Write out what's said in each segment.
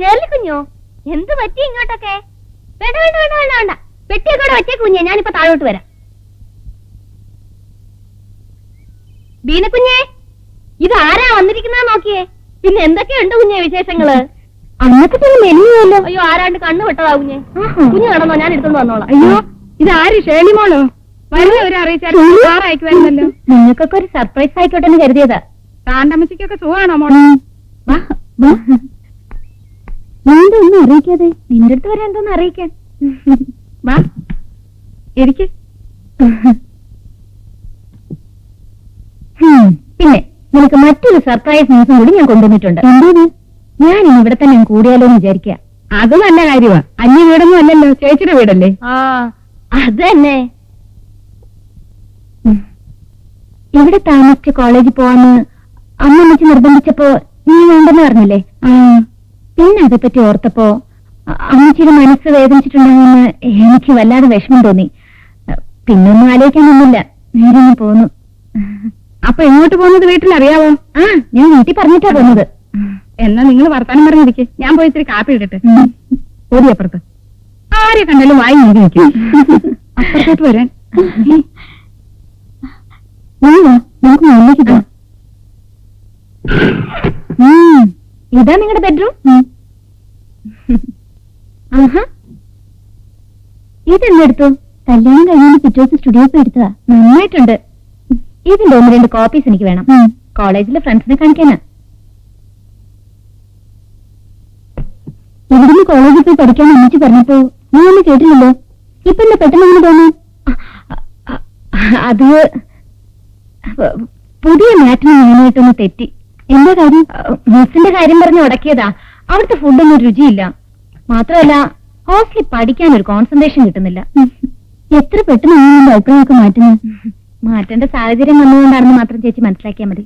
ഷേർലി കുഞ്ഞോ, എന്ത് പറ്റി ഇങ്ങോട്ടൊക്കെ? വേണ്ട വേണ്ട വേണ്ട വേണ്ട വേണ്ട, പെട്ടിയൊക്കെ വെച്ചേ കുഞ്ഞെ, ഞാനിപ്പോ താഴോട്ട് വരാം. ബീനക്കുഞ്ഞേ, ഇതാരാ വന്നിരിക്കുന്ന നോക്കിയേ. പിന്നെ എന്തൊക്കെയുണ്ട് കുഞ്ഞെ വിശേഷങ്ങള്? അന്നത്തെ മെലിഞ്ഞല്ലോ. അയ്യോ, ആരാണ്ട് കണ്ണു വെട്ടതാ കുഞ്ഞെ. കുഞ്ഞു നടന്നോ, ഞാൻ എടുത്തോണ്ട് വന്നോളാം. അയ്യോ, ഇതാര്? ഷേർലി മോളോ? വരുന്നവരെ അറിയിച്ചായിരുന്നല്ലോ. നിങ്ങൾക്കൊക്കെ ഒരു സർപ്രൈസ് ആയിക്കോട്ടെ എന്ന് കരുതിയതാ. താണ്ടമ്മച്ചിക്കൊക്കെ സുഖമാണോ മോളെ? ഒന്നും അറിയിക്കാതെ നിന്റെ അടുത്ത് വരെ എന്തോന്ന് അറിയിക്കാൻ. വാ എനിക്ക്. പിന്നെ നിനക്ക് മറ്റൊരു സർപ്രൈസ് ന്യൂസും കൂടി ഞാൻ കൊണ്ടുവന്നിട്ടുണ്ട്. എന്തേന്ന്? ഞാൻ ഇനി ഇവിടെ തന്നെ കൂടിയാലോ എന്ന് വിചാരിക്കുക. അത് നല്ല കാര്യമാ. അന്യ വീടൊന്നും അല്ലല്ലോ, ചേച്ചിയുടെ വീടല്ലേ? ആ അത് തന്നെ. ഇവിടെ താമസിച്ച് കോളേജിൽ പോവാന്ന് അമ്മമ്മച്ച് നിർബന്ധിച്ചപ്പോ നീ വേണ്ടെന്ന് പറഞ്ഞില്ലേ? പിന്നെ അതേപ്പറ്റി ഓർത്തപ്പോ അമ്മച്ചിയുടെ മനസ്സ് വേദനിച്ചിട്ടുണ്ടാകുമെന്ന് എനിക്ക് വല്ലാതെ വിഷമം തോന്നി. പിന്നൊന്നും ആലോചിക്കാനൊന്നുമില്ല, നേരെ പോന്നു. അപ്പൊ എങ്ങോട്ട് പോകുന്നത് വീട്ടിലറിയാവോ? ആ, ഞാൻ വീട്ടിൽ പറഞ്ഞിട്ടാ പോകുന്നത്. എന്നാ നിങ്ങൾ വർത്താനം പറഞ്ഞിരിക്കെ, ഞാൻ പോയി ഇത്തിരി കാപ്പി ഇടട്ടെ. ഓടി അപ്പുറത്ത് ആരെ കണ്ടാലും വായി നോക്കി നിൽക്കും. അപ്പുറത്തോട്ട് വരാൻ. നമുക്ക് മുന്നിലേക്ക് പോവാം. ഇതാ നിങ്ങളുടെ ബെഡ്റൂം. ആഹാ, ഇതെന്തെടുത്തു? കല്യാണം കഴിഞ്ഞ പിറ്റേഴ്സ് സ്റ്റുഡിയോസ് എടുത്തതാ. നന്നായിട്ടുണ്ട്. ഇതിന്റെ 1-2 കോപ്പീസ് എനിക്ക് വേണം, കോളേജിലെ ഫ്രണ്ട്സിനെ കാണിക്കാനാ. ഇവിടുന്ന് കോളേജിൽ പോയി പഠിക്കാൻ അമ്മച്ചി പറഞ്ഞപ്പോ നീ ഒന്നും കേട്ടില്ലല്ലോ. ഇപ്പൊ എന്താ പെട്ടെന്ന് അങ്ങനെ തോന്നി? അത് പുതിയ മാറ്റിന് ഞാനായിട്ടൊന്ന് തെറ്റി. എന്താ കാര്യം? മിസ്സിന്റെ കാര്യം പറഞ്ഞ് ഉടക്കിയതാ. അവിടുത്തെ ഫുഡൊന്നും രുചിയില്ല. മാത്രമല്ല ഹോസ്റ്റലിൽ പഠിക്കാൻ ഒരു കോൺസെൻട്രേഷൻ കിട്ടുന്നില്ല. എത്ര പെട്ടെന്ന് നിന്റെ അഭിപ്രായമൊക്കെ മാറ്റുന്നു? മാറ്റേണ്ട സാഹചര്യം വന്നുകൊണ്ടാണെന്ന് മാത്രം ചേച്ചി മനസ്സിലാക്കിയാൽ മതി.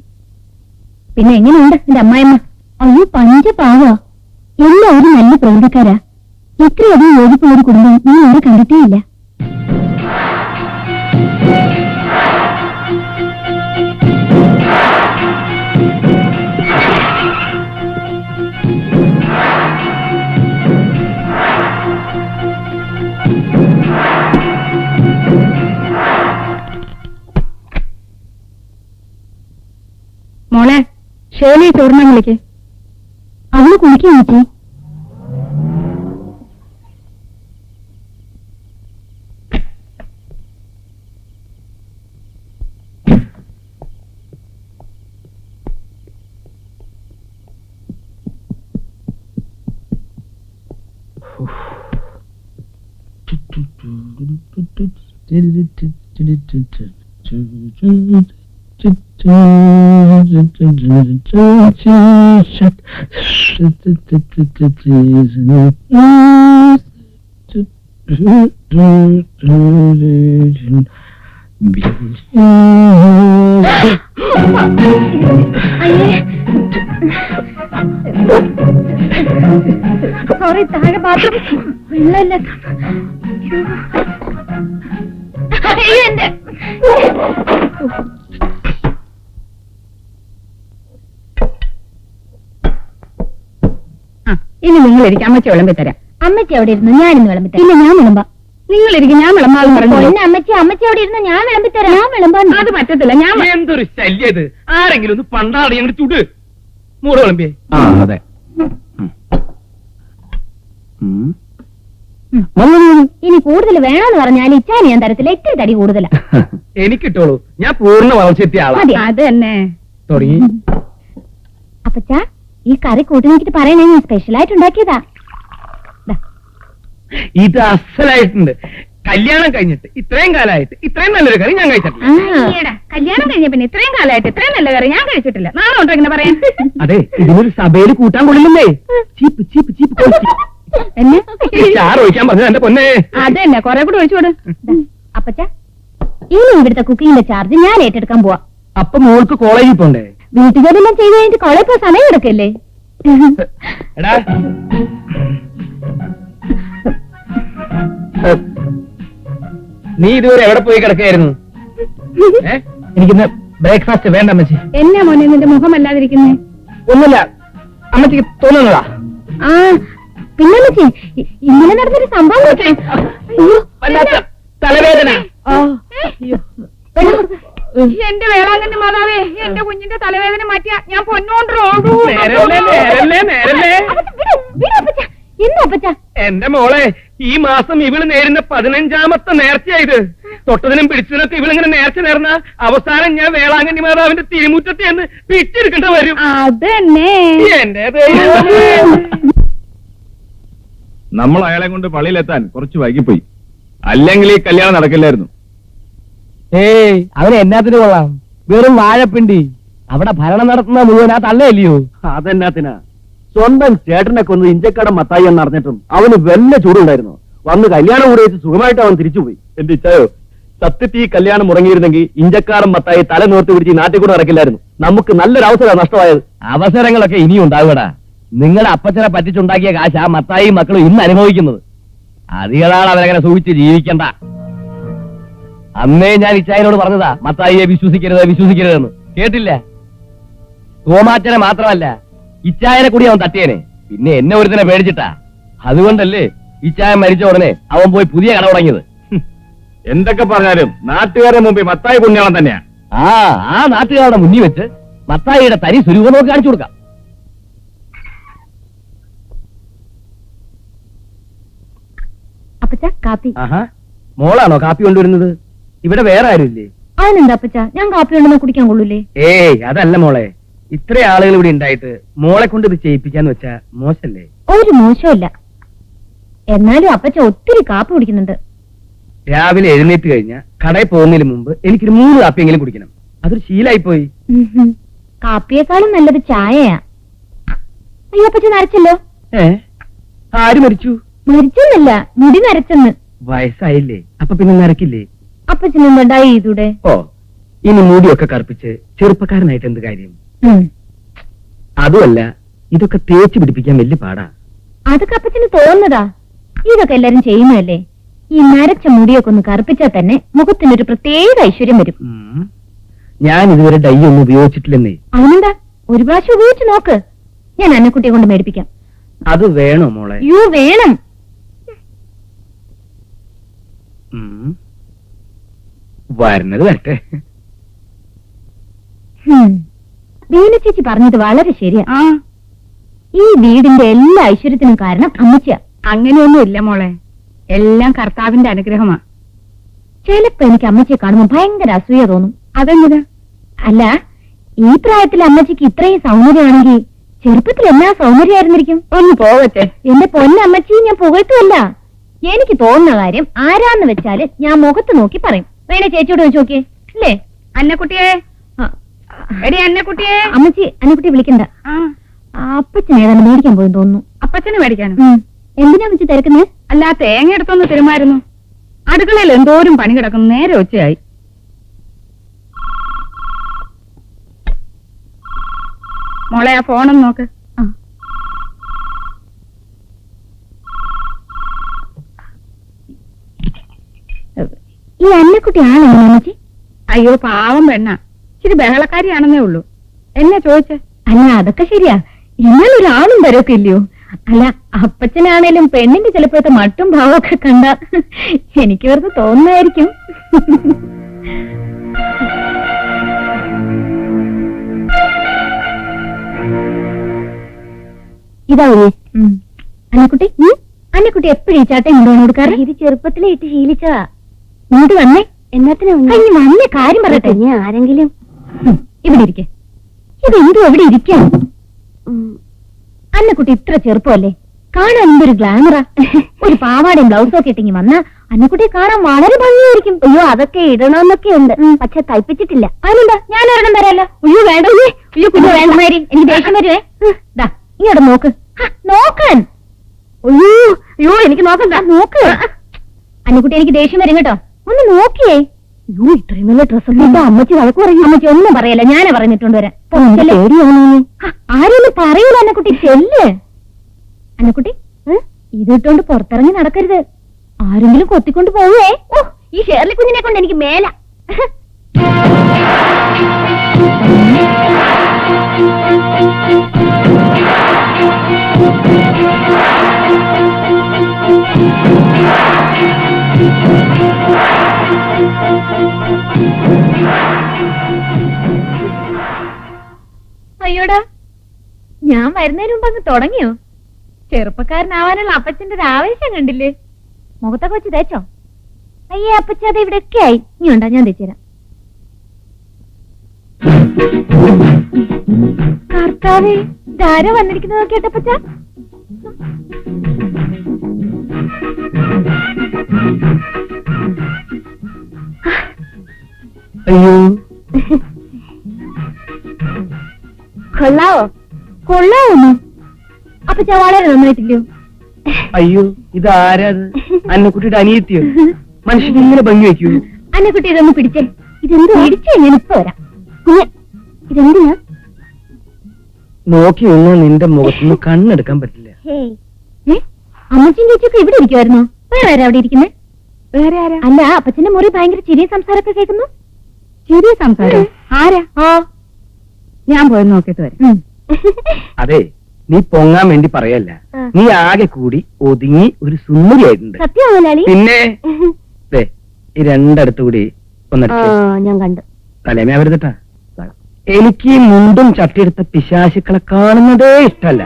പിന്നെ എങ്ങനെയുണ്ട് എന്റെ അമ്മായിമ്മ? അയ്യോ, പഞ്ചപാവാ. എല്ലാവരും നല്ല പ്രകൃതിക്കാരാ. എത്രയധികം യോജിപ്പുള്ള ഒരു കുടുംബം നീ അവിടെ കണ്ടിട്ടേയില്ല. മോളെ, ഷേർലി ചോറിനാ വിളിക്ക്. അവള് കുളിക്കാൻ വെച്ചേ. സോറി, താഴെ ബാത്റൂം വെള്ളമില്ല. എന്റെ ഇനി നിങ്ങൾ ഇരിക്കും, അമ്മച്ചി വിളമ്പിത്തരാം. അമ്മച്ചി അവിടെ ഇരുന്നു, ഞാനിന്ന് വിളമ്പിത്തരാം. ഇല്ല, ഞാൻ വിളമ്പാം. നിങ്ങൾ ഇരിക്കും, ഞാൻ വിളമ്പാന്ന് പറഞ്ഞു. അമ്മച്ചി അവിടെ ഇരുന്ന് ഞാൻ വിളമ്പിത്തരാം. ഞാൻ വിളമ്പാൻ അത് പറ്റത്തില്ല. ഞാൻ എന്തൊരു ശല്യത്! ആരെങ്കിലും ഒന്ന് പണ്ടാടി ഞങ്ങൾ ചുട് മൂട് വിളമ്പിയേ. അതെ. ഇനി കൂടുതൽ വേണമെന്ന് പറഞ്ഞാൽ ഇച്ചാൻ ഞാൻ തരത്തില്ല. ഇത്തിരി തടി കൂടുതലാ. എനിക്കിട്ടോളൂ, ഞാൻ പൂർണ്ണ വളർച്ചെത്തിയ ആളാ. അത് തന്നെ തുടങ്ങി. അപ്പച്ചാ, ഈ കറി കൂട്ടി നോക്കിട്ട് പറയണേ, ഞാൻ സ്പെഷ്യലായിട്ട് ഉണ്ടാക്കിയതാ. ഇത് അസലായിട്ടുണ്ട്. കല്യാണം കഴിഞ്ഞിട്ട് ഇത്രയും കാലമായിട്ട് ഇത്രയും നല്ലൊരു കറി ഞാൻ കഴിച്ചിട്ടില്ല. കല്യാണം കഴിഞ്ഞ പിന്നെ ഇത്രയും കാലമായിട്ട് ഇത്രയും നല്ല കറി ഞാൻ കഴിച്ചിട്ടില്ല. നാളെ ഉണ്ടോ ഇങ്ങനെ പറയാൻ? അതെ, ഇതിനൊരു സഭയിൽ കൂട്ടാൻ കൊള്ളില്ലേ? ചീപ്പ് ചീപ്പ് ചീപ്പ് എന്നെ ചാറ് ഒഴിക്കാൻ പറഞ്ഞത് എന്റെ പൊന്നെ. അതന്നെ, കൊറേ കൂടെ ഒഴിച്ചോട്. അപ്പച്ചാ, ഇനി ഇവിടുത്തെ കുക്കിങ്ങിന്റെ ചാർജ് ഞാൻ ഏറ്റെടുക്കാൻ പോവാ. അപ്പൊ മോൾക്ക് കോളേജിൽ പോണ്ടേ? വീട്ടുജോലിയെല്ലാം ചെയ്ത് കഴിഞ്ഞിട്ട് കോളേജിൽ പോയി സമയം എടുക്കല്ലേ? എടാ, നീ ഇതുവരെ എവിടെ പോയി കിടക്കായിരുന്നു? എനിക്കിന്ന് ബ്രേക്ക്ഫാസ്റ്റ് വേണ്ട അമ്മച്ചി. എന്നാ മോനെ നിന്റെ മുഖം അല്ലാതിരിക്കുന്നേ? ഒന്നുമില്ല, അമ്മച്ചിക്ക് തോന്നുന്നതാ. ആ പിന്നെ അമ്മച്ചി, ഇന്നലെ നടന്നൊരു സംഭവം കേട്ടോ. അയ്യോ, വല്ലാത്ത തലവേദന. എന്റെ വേളാങ്കന്റെ മാതാവേ, എന്റെ കുഞ്ഞിന്റെ തലവേദന മാറ്റിയ ഞാൻ പൊന്നോണ്ടോ. നേരല്ലേ നേരല്ലേ. എന്താ അപ്പച്ച? എന്റെ മോളെ, ഈ മാസം ഇവള് നേരുന്ന 15ാമത്തെ നേർച്ചയായത്. തൊട്ടതിനും പിടിച്ചതിനൊക്കെ ഇവളിങ്ങനെ നേർച്ച നേർന്ന അവസാനം ഞാൻ വേളാങ്കണ്ണി മാതാവിന്റെ തിരുമുറ്റത്ത് എന്ന് പിടിച്ചെടുക്കേണ്ട വരും. അതന്നെ എന്റെ നമ്മൾ അയാളെ കൊണ്ട് പള്ളിയിലെത്താൻ കുറച്ച് വൈകിപ്പോയി. അല്ലെങ്കിൽ ഈ കല്യാണം നടക്കില്ലായിരുന്നു. ഏയ്, അവന് എന്നാത്തിന് കൊള്ളാം? വെറും വാഴപ്പിണ്ടി. അവിടെ ഭരണം നടത്തുന്ന മുഴുവൻ ആ തള്ളയല്ലയോ? അതെന്നാത്തിനാ? സ്വന്തം ചേട്ടനെ കൊന്ന് ഇഞ്ചക്കടം മത്തായി എന്ന് അറിഞ്ഞിട്ടും അവന് വല്ല ചൂടുണ്ടായിരുന്നു. വന്ന് കല്യാണം കൂടി വെച്ച് സുഖമായിട്ട് അവൻ തിരിച്ചുപോയി. എന്റെ ഇച്ചായോ, സത്യത്തിൽ ഈ കല്യാണം മുടങ്ങിയിരുന്നെങ്കിൽ ഇഞ്ചക്കാരൻ മത്തായി തല നോർത്ത് പിടിച്ച് ഈ നാട്ടിൽ കൂടെ നടക്കില്ലായിരുന്നു. നമുക്ക് നല്ലൊരു അവസരമാണ് നഷ്ടമായത്. അവസരങ്ങളൊക്കെ ഇനിയും ഉണ്ടാവുകടാ. നിങ്ങളുടെ അപ്പച്ചനെ പറ്റിച്ചുണ്ടാക്കിയ കാശ് ആ മത്തായി മക്കളും ഇന്ന് അനുഭവിക്കുന്നത്. അധികളാൾ അവരങ്ങനെ സൂക്ഷിച്ച് ജീവിക്കണ്ട. അന്നേ ഞാൻ ഇച്ചായനോട് പറഞ്ഞതാ മത്തായിയെ വിശ്വസിക്കരുതെന്ന്. കേട്ടില്ല? തോമാച്ചനെ മാത്രമല്ല, ഇച്ചായനെ കൂടി അവൻ തട്ടിയേനെ. പിന്നെ എന്നെ ഒരുത്തനെ പേടിച്ചിട്ടാ. അതുകൊണ്ടല്ലേ ഇച്ചായൻ മരിച്ച ഉടനെ അവൻ പോയി പുതിയ കട തുടങ്ങിയത്. എന്തൊക്കെ പറഞ്ഞാലും നാട്ടുകാരുടെ മുമ്പിൽ മത്തായി പുണ്യാളം തന്നെയാ. ആ നാട്ടുകാരുടെ മുന്നിൽ വെച്ച് മത്തായിയുടെ തനി സ്വരൂപം നമുക്ക് കാണിച്ചു കൊടുക്കാം. അപ്പച്ച കാപ്പി. മോളാണോ കാപ്പി കൊണ്ടുവരുന്നത്? ഇവിടെ വേറെ ആരുമില്ലേ? അതിനെന്താ അപ്പച്ച, ഞാൻ കാപ്പി കൊണ്ടുവന്ന് കുടിക്കാൻ കൊള്ളൂലേ? ഏയ്, അതല്ല മോളെ. ഇത്ര ആളുകൾ ഇവിടെ ഉണ്ടായിട്ട് മോളെ കൊണ്ട് ഇത് ചെയ്യിപ്പിക്കാന്ന് വെച്ചാ മോശല്ലേ? ഒരു മോശമില്ല. എന്നാലും അപ്പച്ച ഒത്തിരി കാപ്പി കുടിക്കുന്നുണ്ട്. രാവിലെ എഴുന്നേറ്റ് കഴിഞ്ഞാൽ കടയിൽ പോകുന്നതിന് മുമ്പ് എനിക്കൊരു 3 കാപ്പിയെങ്കിലും കുടിക്കണം. അതൊരു ശീലായി പോയി. കാപ്പിയേക്കാളും നല്ലത് ചായയാ. അയ്യോ അപ്പച്ച നരച്ചല്ലോ. ആര് മരിച്ചു? മരിച്ചെന്നല്ല, മുടി നരച്ചെന്ന്. വയസ്സായില്ലേ? അപ്പൊ പിന്നെ നരക്കില്ലേ? അപ്പച്ചന് എന്താ ഡൈ ചെയ്തൂടെ? ഓ, ഇനി മുടിയൊക്കെ കറുപ്പിച്ച് ചെറുപ്പക്കാരനായിട്ട് എന്ത് കാര്യം? അതുമല്ല, ഇതൊക്കെ തേച്ച് പിടിപ്പിക്കാൻ വലിയ പാടാ. അതൊക്കെ അപ്പച്ചന് തോന്നുന്നതാ. ഇതൊക്കെ എല്ലാരും ചെയ്യുന്നതല്ലേ. ഈ നരച്ച മുടിയൊക്കെ ഒന്ന് കറുപ്പിച്ചാൽ തന്നെ മുഖത്തിനൊരു പ്രത്യേക ഐശ്വര്യം വരും. ഞാൻ ഇതുവരെ ഡൈ ഒന്നും ഉപയോഗിച്ചിട്ടില്ലെന്നേ. അതിനെന്താ, ഒരു പ്രാവശ്യം ഉപയോഗിച്ച് നോക്ക്. ഞാൻ അന്നക്കുട്ടിയെ കൊണ്ട് മേടിപ്പിക്കാം. അത് വേണോ മോളെ? യോ വേണം. വരുന്നത് വരട്ടെ. വീണ ചേച്ചി പറഞ്ഞത് വളരെ ശരിയാ. ഈ വീടിന്റെ എല്ലാ ഐശ്വര്യത്തിനും കാരണം അമ്മച്ചിയാ. അങ്ങനെയൊന്നും ഇല്ല മോളെ, എല്ലാം കർത്താവിന്റെ അനുഗ്രഹമാ. ചിലപ്പോ എനിക്ക് അമ്മച്ചിയെ കാണുമ്പോൾ ഭയങ്കര അസൂയ തോന്നും. അതെന്തിനാ? അല്ല, ഈ പ്രായത്തിൽ അമ്മച്ചിക്ക് ഇത്രയും സൗന്ദര്യമാണെങ്കിൽ ചെറുപ്പത്തിൽ എന്നാ സൗന്ദര്യമായിരുന്നിരിക്കും. ഒന്ന് പോകട്ടെ എന്റെ പൊന്നമ്മച്ചി, ഞാൻ പുകഴ്ത്തുമല്ല. എനിക്ക് തോന്നുന്ന കാര്യം ആരാന്ന് വെച്ചാല് ഞാൻ മുഖത്ത് നോക്കി പറയും. വേണേ ചേച്ചിയോട് വെച്ച് നോക്കിയേ. അല്ലേ അന്നക്കുട്ടിയെ? എടി അന്നക്കുട്ടിയെ. അമ്മച്ചി അന്നക്കുട്ടിയെ വിളിക്കണ്ട. അപ്പച്ചനെ ഏതാണ്ട് മേടിക്കാൻ പോയി തോന്നുന്നു. അപ്പച്ചനെ മേടിക്കാനോ? എന്തിനാ വെച്ച് തിരക്കുന്നത്? അല്ല, തേങ്ങ എടുത്തൊന്ന് തരുമായിരുന്നു. അടുക്കളയിൽ എന്തോരും പണി കിടക്കുന്നു. നേരെ ഉച്ചയായി. മോളെ, ആ ഫോണൊന്ന് നോക്ക്. ഈ അന്നക്കുട്ടി ആണോ അമ്മച്ചി? അയ്യോ പാവം പെണ്ണ, ഇച്ചിരി ബഹളക്കാരിയാണെന്നേ ഉള്ളൂ. എന്നെ ചോദിച്ചേ? അല്ല, അതൊക്കെ ശരിയാ. എന്നാലും ഒരാളും തരൊക്കെ ഇല്ലയോ? അല്ല, അപ്പച്ചനാണേലും പെണ്ണിന്റെ ചിലപ്പോഴത്തെ മട്ടും ഭാവമൊക്കെ കണ്ട എനിക്ക് വെറുതെ തോന്നുന്നതായിരിക്കും. ഇതാ അന്നക്കുട്ടി. അന്നക്കുട്ടി എപ്പോഴും ഈ ചാട്ടയും കൊണ്ടുവന്ന് കൊടുക്കാറ്? ഇത് ചെറുപ്പത്തിലെ ഇട്ട് ശീലിച്ചതാ. ഇങ്ങോട്ട് വന്നേ. എന്നാത്തിനാ വന്നേ? കാര്യം പറയട്ടെ. ആരെങ്കിലും ഇവിടെ ഇരിക്കേ. ഇതെന്തോ ഇവിടെ ഇരിക്കാം. അന്നക്കുട്ടി ഇത്ര ചെറുപ്പമല്ലേ, കാണാൻ എന്തൊരു ഗ്ലാമറാ. ഒരു പാവാടയും ബ്ലൗസും ഒക്കെ ഇട്ടെങ്കിൽ വന്നാ അന്നക്കുട്ടിയെ കാണാൻ വളരെ ഭംഗിയായിരിക്കും. അയ്യോ, അതൊക്കെ ഇടണമെന്നൊക്കെ ഉണ്ട്, പക്ഷെ തയ്പ്പിച്ചിട്ടില്ല. അതിനെന്താ, ഞാൻ ഒരെണ്ണം തരാമല്ലോ. അയ്യോ വേണ്ട. അയ്യോ കുഞ്ഞു വേണ്ടമാരി, എനിക്ക് ദേഷ്യം വരുവേ. ദാ ഇങ്ങോട്ട് നോക്ക്. നോക്കാൻ. അയ്യോ അയ്യോ, എനിക്ക് നോക്കണ്ട. നോക്ക് അന്നക്കുട്ടി, എനിക്ക് ദേഷ്യം വരും കേട്ടോ. ഒന്ന് നോക്കിയേ. അയ്യോ, ഇത്രയും നല്ല ഡ്രസ്സൊക്കെ ഇട്ടാ അമ്മച്ചി വഴക്ക് പറയും. അമ്മച്ചി ഒന്നും പറയല്ല, ഞാനാ പറഞ്ഞിട്ടുണ്ട് വരാൻ. ആരൊന്നും പറയൂല അന്നക്കുട്ടി. ചെല്ല് അന്നക്കുട്ടി. ഇതിട്ടോണ്ട് പുറത്തിറങ്ങി നടക്കരുത്. ആരെങ്കിലും കൊത്തിക്കൊണ്ട് പോവേ. ഓ, ഈ ഷേർലി കുഞ്ഞിനെ കൊണ്ട് എനിക്ക് മേല. അയ്യോടാ, ഞാൻ വരുന്നതിന് മുമ്പ് അങ്ങ് തുടങ്ങിയോ? ചെറുപ്പക്കാരനാവാനുള്ള അപ്പച്ചന്റെ ഒരു ആവേശം കണ്ടില്ലേ? മുഖത്തൊക്കെ വെച്ച് തേച്ചോ? അയ്യേ അപ്പച്ച, അത് ഇവിടെയൊക്കെ ആയി. ഇനി ഉണ്ടോ, ഞാൻ തേച്ചുതരാം. കർത്താവേ, ധാര വന്നിരിക്കുന്നത് നോക്കിയട്ടപ്പച്ച. അയ്യോ, കൊള്ളാവോ? കൊള്ളാവോന്നു അപ്പച്ച, വളരെ നന്നായിട്ടില്ലയോ? അയ്യോ, ഇതാരാത്? അന്നക്കുട്ടിയുടെ അനിയത്തിയോ? മനുഷ്യൻ ഇങ്ങനെ ഭംഗി വെക്കൂ? അന്നക്കുട്ടി, ഇതൊന്ന് പിടിച്ചേ. ഇതെന്ത് പിടിച്ചേ? ഞാൻ ഇപ്പൊ വരാം. ഇതെന്തിനാ? നോക്കി നിന്നാ നിന്റെ മുഖത്തുനിന്ന് കണ്ണെടുക്കാൻ പറ്റില്ല. അമ്മച്ചും ചേച്ചിയൊക്കെ ഇവിടെ ഇരിക്കുവായിരുന്നോ? വേറെ ആരാ അവിടെ ഇരിക്കുന്നേ? വേറെ ആരാ? അല്ല, അപ്പച്ചന്റെ മുറി ഭയങ്കര ചിരിയ സംസാരമൊക്കെ കേൾക്കുന്നു. ചിരിയ സംസാരം? ആരാ? ഞാൻ പോയി നോക്കിട്ട് വരാം. അതെ, നീ പൊങ്ങാൻ വേണ്ടി പറയല്ല. നീ ആകെ കൂടി ഒതുങ്ങി ഒരു സുന്ദരിയായിട്ടുണ്ട്. സത്യമാവലാളി? പിന്നെ ദേ, ഈ രണ്ടടുത്ത് കൂടി ഒന്നടിച്ച് ഞാൻ കണ്ടു. തലേമേ വരുന്നിട്ടാ. എനിക്ക് ഈ മുണ്ടും ചട്ടിയെടുത്ത പിശാശുക്കളെ കാണുന്നതേ ഇഷ്ടമല്ല.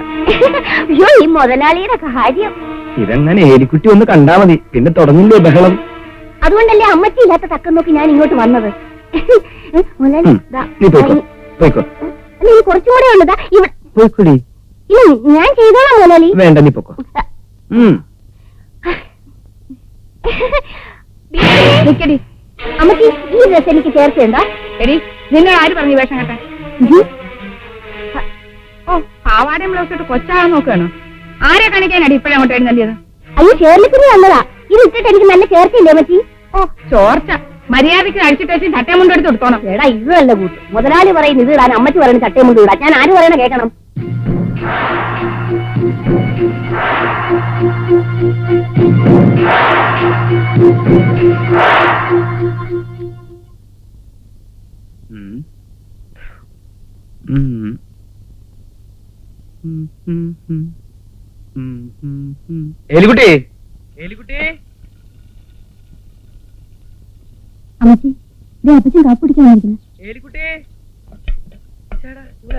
അയ്യോ, ഈ മുതലാളിയുടെ കാര്യം. ഇതെങ്ങനെ എലിക്കുട്ടി ഒന്ന് കണ്ടാ മതി, പിന്നെ തുടങ്ങില്ലേ ബഹളം. അതുകൊണ്ടല്ലേ അമ്മച്ചി ഇല്ലാത്ത തക്കം നോക്കി ഞാൻ ഇങ്ങോട്ട് വന്നത്. മുതലാളി, ദാ, നീ പോയിക്കോ, പോയിക്കോ, അല്ല, ഇനി കുറച്ചും കൂടെ ഉള്ളതാ ഇവിടെ. പോയിക്കോടി. ഇല്ല, ഞാൻ ചെയ്തോളാം മുതലാളി. വേണ്ട, നീ പോക്കോ. നിക്കടി അമ്മച്ചി, ഈ ഡ്രസ് എനിക്ക് ചേർച്ചയുണ്ടോ? എടി, നിങ്ങൾ ആര് പറഞ്ഞു വേഷം കേട്ടെ? ഓ, പാവാടയും ബ്ലൗസ് ഇട്ട് കൊച്ചാകാൻ നോക്കുകയാണോ? ആരെ കാണിക്കാനാടി ഇപ്പഴേ അങ്ങോട്ട് എഴുന്നള്ളിയത്? അയ്യോ, ചേർലിപ്പിന് വന്നതാ. ഇത് ഇട്ടിട്ട് എനിക്ക് നല്ല ചേർച്ചയില്ലേ അമ്മച്ചി? ഓ, ചോർച്ച. മര്യാദയ്ക്ക് അഴിച്ചിട്ട് വെച്ച് ചട്ടയും മുണ്ട് എടുത്ത് കൊടുത്തോണം. എടാ, ഇത് നല്ല കൂട്ട്. മുതലാളി പറയുന്നത് ഇത് ഇടാൻ, അമ്മച്ചി പറയുന്നത് ചട്ടയും മുണ്ട് ഇടാൻ. ഞാൻ ആര് പറയണ കേൾക്കണം? എലിക്കുട്ടി, അമ്മച്ചി, ഇത് അപ്പച്ചൻ കാപ്പ് പിടിക്കാൻ വന്നിരിക്കുന്നു.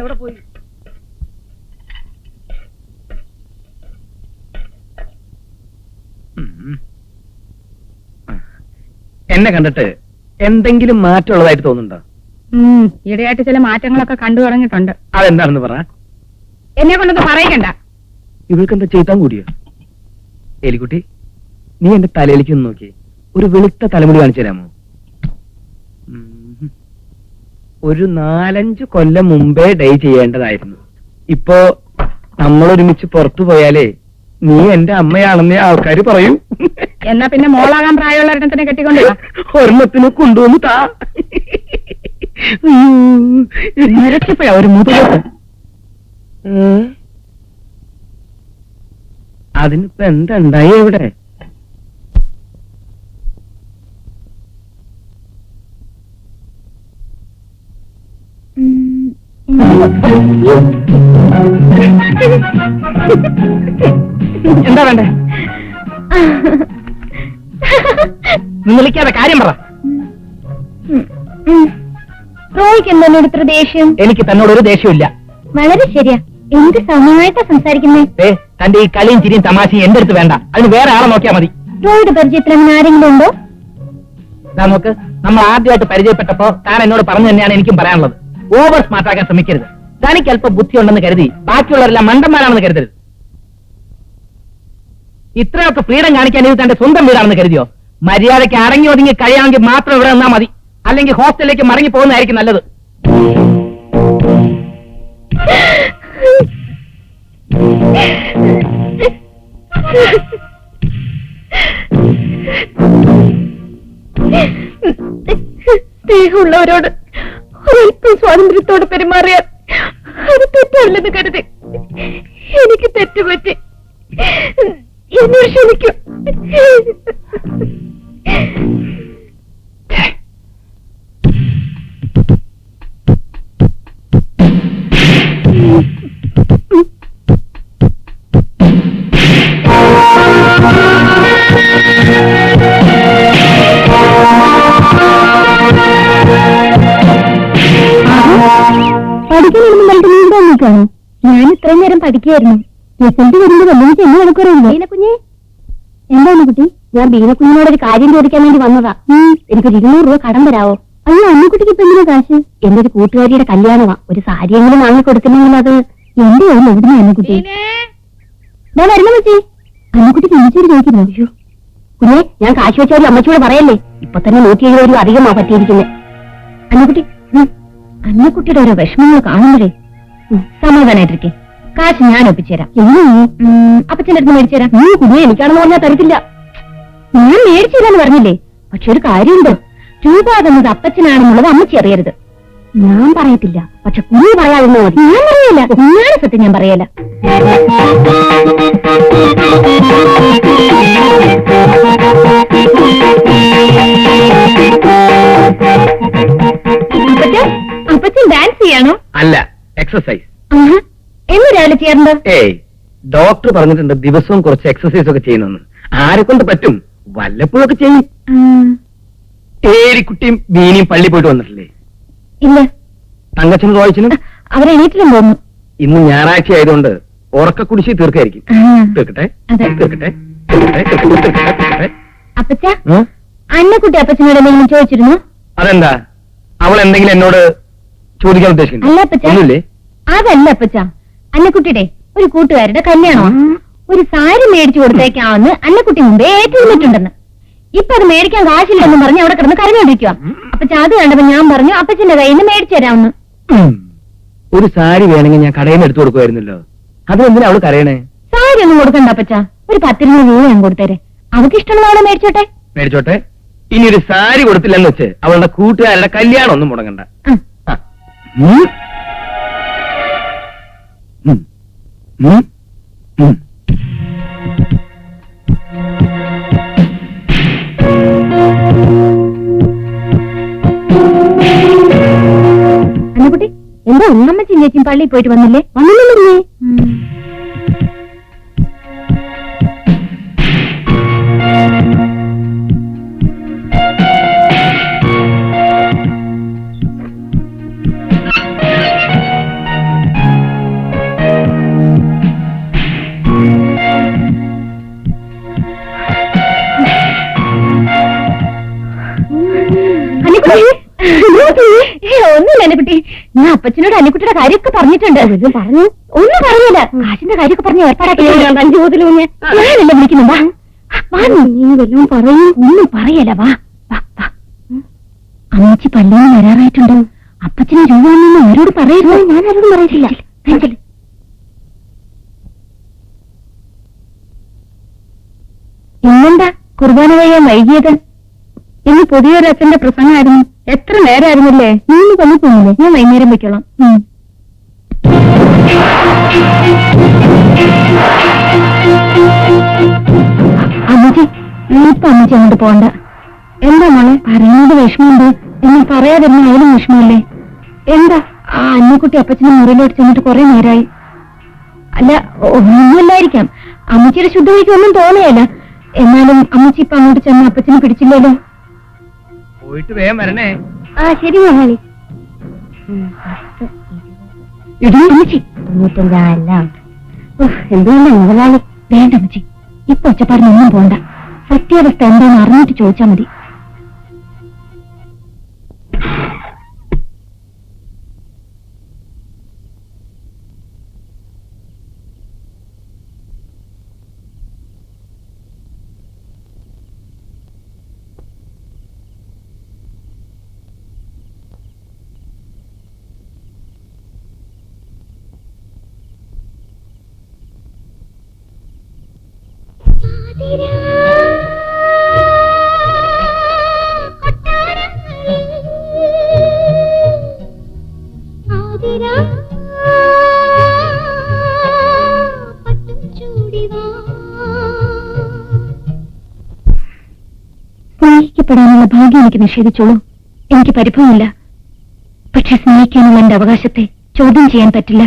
എവിടെ പോയി? എന്നെ കണ്ടിട്ട് എന്തെങ്കിലും മാറ്റമുള്ളതായിട്ട് തോന്നുന്നുണ്ടോ? ഈയിടെയായിട്ട് ചില മാറ്റങ്ങളൊക്കെ കണ്ടു തുടങ്ങിയിട്ടുണ്ട്. അതെന്താണെന്ന് പറ. എന്നെ കൊണ്ടൊന്നും പറയണ്ട. ഇവൾക്കെന്താ ചെയ്താൻ കൂടിയോ? എലിക്കുട്ടി, നീ എന്റെ തലയിലേക്ക് ഒന്ന് നോക്കി, ഒരു വെളുത്ത തലമുടി കാണിച്ചു തരാമോ? ഒരു 4-5 കൊല്ലം മുമ്പേ ഡൈ ചെയ്യേണ്ടതായിരുന്നു. ഇപ്പോ നമ്മളൊരുമിച്ച് പുറത്തു പോയാലേ നീ എന്റെ അമ്മയാണെന്നേ ആൾക്കാര് പറയൂ. എന്നാ പിന്നെ മോളാകാൻ പ്രായമുള്ള ഒരെണ്ണത്തിനെ കെട്ടിക്കൊണ്ടു ഒരെണ്ണത്തിന് കൊണ്ടുവന്ന് താ. നിരക്കിപ്പോഴാ ഒരു മുതുകത്ത്. അതിനിപ്പോ എന്തുണ്ടായി ഇവിടെ? എന്താ വേണ്ടേ? വിളിക്കാതെ കാര്യം പറ. റോയ്ക്ക് എന്നോട് ഇത്ര ദേഷ്യം? എനിക്ക് തന്നോടൊരു ദേഷ്യമില്ല. വളരെ ശരിയാ, എന്ത് സമയമായിട്ടാ സംസാരിക്കുന്നേ? തന്റെ ഈ കളിയും ചിരിയും തമാശയും എന്റെ അടുത്ത് വേണ്ട, അതിന് വേറെ ആളെ നോക്കിയാ മതി. റോയുടെ പരിചയത്തിൽ അങ്ങനെ ആരെങ്കിലും ഉണ്ടോ? നോക്ക്, നമ്മൾ ആദ്യമായിട്ട് പരിചയപ്പെട്ടപ്പോ താൻ എന്നോട് പറഞ്ഞു തന്നെയാണ് എനിക്കും പറയാനുള്ളത്. ഓവർ സ്മാർട്ട് ആക്കാൻ ശ്രമിക്കരുത്. തനിക്ക് അല്പം ബുദ്ധിയുണ്ടെന്ന് കരുതി ബാക്കിയുള്ളവരെല്ലാം മണ്ടന്മാരാണെന്ന് കരുതരുത്. ഇത്രയൊക്കെ ഫ്രീഡം കാണിക്കാൻ ഇത് തന്റെ സ്വന്തം വീടാണെന്ന് കരുതിയോ? മര്യാദയ്ക്ക് അടങ്ങി ഒതുങ്ങി കഴിയാമെങ്കിൽ മാത്രം ഇവിടെ നിന്നാ മതി, അല്ലെങ്കിൽ ഹോസ്റ്റലിലേക്ക് മടങ്ങി പോകുന്നതായിരിക്കും നല്ലത്. സ്നേഹമുള്ളവരോട് ഒരൽപ്പം സ്വാതന്ത്ര്യത്തോട് പെരുമാറിയാൽ അത് തെറ്റല്ലെന്ന് കരുതി എനിക്ക് തെറ്റുപറ്റി. എന്നോട് ക്ഷമിക്കും. പഠിക്കാനൊന്നും പറഞ്ഞിട്ട് ഇത്രയും നേരം പഠിക്കുകയായിരുന്നു. റിസൾട്ട് വരുമ്പോൾ വല്ലതും ചെന്ന് കൊടുക്കുമല്ലോ. ബീനക്കുഞ്ഞെ, എന്താണ് കുട്ടി? ഞാൻ ബീനക്കുഞ്ഞിനോടൊരു കാര്യം ചോദിക്കാൻ വേണ്ടി വന്നതാ. എനിക്കൊരു 200 രൂപ കടം തരാവോ? അയ്യോ, അന്നക്കുട്ടിക്ക് ഇപ്പൊ എന്തിനാ കാശ്? എന്റെ ഒരു കൂട്ടുകാരിയുടെ കല്യാണമാ. ഒരു സാരിയെങ്കിലും വാങ്ങി കൊടുക്കുന്നെങ്കിൽ അത് എന്റെ കയ്യിൽ എവിടുന്ന അന്നക്കുട്ടി? ഞാൻ വരണം വെച്ചി. അന്നക്കുട്ടിക്ക് അമ്മച്ചോട് ചോദിക്കുന്നു. അയ്യോ കുഞ്ഞെ, ഞാൻ കാശ് വെച്ചവരും അമ്മച്ചോട് പറയല്ലേ. ഇപ്പൊ തന്നെ 170 രൂപ അധികമാ പറ്റിയിരിക്കുന്നത്. അന്നക്കുട്ടി, അന്നക്കുട്ടിയുടെ ഓരോ വിഷമങ്ങൾ കാണുമ്പോഴേ സമാധാനായിട്ടിരിക്കെ. കാശ് ഞാൻ ഒപ്പിച്ചുതരാം. അപ്പച്ചന്റെ അടുത്ത് മേടിച്ചു തരാം. കുഞ്ഞെ, എനിക്കാണെന്ന് പറഞ്ഞാൽ തരത്തില്ല. ഞാൻ മേടിച്ചു തരാന്ന് പറഞ്ഞില്ലേ. പക്ഷെ ഒരു കാര്യമുണ്ട്, രൂപ തന്നത് അപ്പച്ചനാണെന്നുള്ളത് അമ്മച്ചി അറിയരുത്. ഞാൻ പറയത്തില്ല, പക്ഷെ കുഞ്ഞു പറയാതിരുന്നോ മതി. ഞാൻ പറയല, കുഞ്ഞാണ് സത്യം, ഞാൻ പറയല. അപ്പച്ചൻ ഡാൻസ് ചെയ്യാണോ? അല്ല, എക്സസൈസ്. എന്ന് രാവിലെ ചെയ്യാറുണ്ടോ? ഏയ്, ഡോക്ടർ പറഞ്ഞിട്ടുണ്ട് ദിവസവും കുറച്ച് എക്സസൈസ് ഒക്കെ ചെയ്യണമെന്ന്. ആരെ കൊണ്ട് പറ്റും? വല്ലപ്പോഴൊക്കെ ചെയ്യും. ഏരിക്കുട്ടിയും ബീനിയും പള്ളി പോയിട്ട് വന്നിട്ടില്ലേ? ഇല്ല. തങ്കച്ചനും റോയിച്ചനും അവരെ എണീറ്റിലും തോന്നുന്നു. ഇന്ന് ഞായറാഴ്ച ആയതുകൊണ്ട് ഉറക്ക കുടിശ്ശി തീർക്കായിരിക്കും. തീർക്കട്ടെ, തീർക്കട്ടെ, തീർക്കട്ടെ. അപ്പച്ച, അന്നക്കുട്ടി അപ്പച്ചനോട് എന്തെങ്കിലും ചോദിച്ചിരുന്നു? അതെന്താ, അവൾ എന്തെങ്കിലും എന്നോട് ചോദിക്കാൻ ഉദ്ദേശിക്കുന്നു? അല്ല അപ്പച്ച, ഒന്നുമില്ലേ? അതല്ല അപ്പച്ച, അന്നക്കുട്ടിയുടെ ഒരു കൂട്ടുകാരുടെ കല്യാണമാണ്. ഒരു സാരി മേടിച്ചു കൊടുത്തേക്കാമെന്ന് അന്നക്കുട്ടി മുമ്പേ ഏറ്റുനിന്നിട്ടുണ്ടെന്ന്. ഇപ്പൊ അത് മേടിക്കാൻ കാശില്ലെന്ന് പറഞ്ഞ് അവിടെ കിടന്ന് കരഞ്ഞോണ്ടിരിക്കുക. അപ്പച്ച അത് കണ്ടപ്പോ ഞാൻ പറഞ്ഞു അപ്പച്ചന്റെ കയ്യിൽ നിന്ന് മേടിച്ചു തരാമെന്ന്. ഒരു സാരി വേണമെങ്കിൽ ഞാൻ കടയിൽ നിന്ന് എടുത്തു കൊടുക്കുമായിരുന്നല്ലോ. അതെന്തിനാ അവള് കരയണേ? സാരി ഒന്നും കൊടുക്കണ്ട അപ്പച്ച, ഒരു 10 രൂപ ഞാൻ കൊടുത്തേരെ. അവർക്ക് ഇഷ്ടമുള്ള അവളെ മേടിച്ചോട്ടെ. മേടിച്ചോട്ടെ. ഇനി ഒരു സാരി കൊടുത്തില്ലെന്ന് വെച്ച് അവളുടെ കൂട്ടുകാരുടെ കല്യാണം ഒന്നും മുടങ്ങണ്ട. അന്നക്കുട്ടി, എന്താ ഉമ്മമ്മച്ചും ചേച്ചിയും പള്ളിയിൽ പോയിട്ട് വന്നില്ലേ? വന്നില്ലേ? ഒന്നുമില്ല അന്നക്കുട്ടി, ഞാൻ അപ്പച്ചനോട് അന്നക്കുട്ടിയുടെ കാര്യമൊക്കെ പറഞ്ഞിട്ടുണ്ട്. പറഞ്ഞു? ഒന്നും പറഞ്ഞില്ല. കാശിന്റെ കാര്യമൊക്കെ പറഞ്ഞ് ഏർപ്പാടാക്കി. 5 മുതൽ ഞാനല്ല വിളിക്കുന്നുണ്ടാ. വല്ലതും പറയൂ. ഒന്നും പറയല. വാ വാ. അമ്മച്ചി പള്ളിയിൽ നിന്ന് വരാറായിട്ടുണ്ട്. അപ്പച്ചന് രൂപ ആരോട് പറയരുത്. ഞാൻ ആരോടും പറയില്ല. ഇന്നെന്താ കുർബാന കഴിയാൻ വൈകിയത്? ഇന്ന് പുതിയൊരു അച്ഛന്റെ പ്രസംഗമായിരുന്നു. എത്ര നേരമായിരുന്നില്ലേ? നീ കൊല്ലിപ്പോന്നില്ലേ? ഞാൻ വൈകുന്നേരം വെക്കോളാം. അമ്മച്ചി, ഇപ്പൊ അമ്മച്ചി അങ്ങോട്ട് പോണ്ട. എന്താ മോളെ? പറയുന്നത് വിഷമമുണ്ട്. എന്ന് പറയാതിരുന്ന അതിലും വിഷമമല്ലേ? എന്താ? ആ അന്നക്കുട്ടി അപ്പച്ചന്റെ മുറിയിലോട്ട് ചെന്നിട്ട് കുറെ നേരമായി. അല്ല, ഒന്നുമില്ലായിരിക്കാം. അമ്മച്ചിയുടെ ശുദ്ധവഴിക്ക് ഒന്നും തോന്നുകയല്ല. എന്നാലും അമ്മച്ചി ഇപ്പൊ അങ്ങോട്ട് ചെന്ന് അപ്പച്ചനെ പിടിച്ചില്ലല്ലോ. പോയിട്ട് വേഗം വരണേ. ആ ശരി മഹാലി. അമ്മച്ചി 95 എന്തുകൊണ്ടാ മുതലാളി? വേണ്ട അമ്മച്ചി, ഇപ്പൊ ഒച്ചപ്പാടിനൊന്നും പോണ്ട. സത്യാവസ്ഥ എന്താണെന്ന് അറിഞ്ഞിട്ട് ചോദിച്ചാ മതി. സ്നേഹിക്കപ്പെടാനുള്ള ഭാഗ്യം എനിക്ക് നിഷേധിച്ചോളൂ. എനിക്ക് പരിഭവമില്ല. പക്ഷെ സ്നേഹിക്കാനുള്ള എന്റെ അവകാശത്തെ ചോദ്യം ചെയ്യാൻ പറ്റില്ല.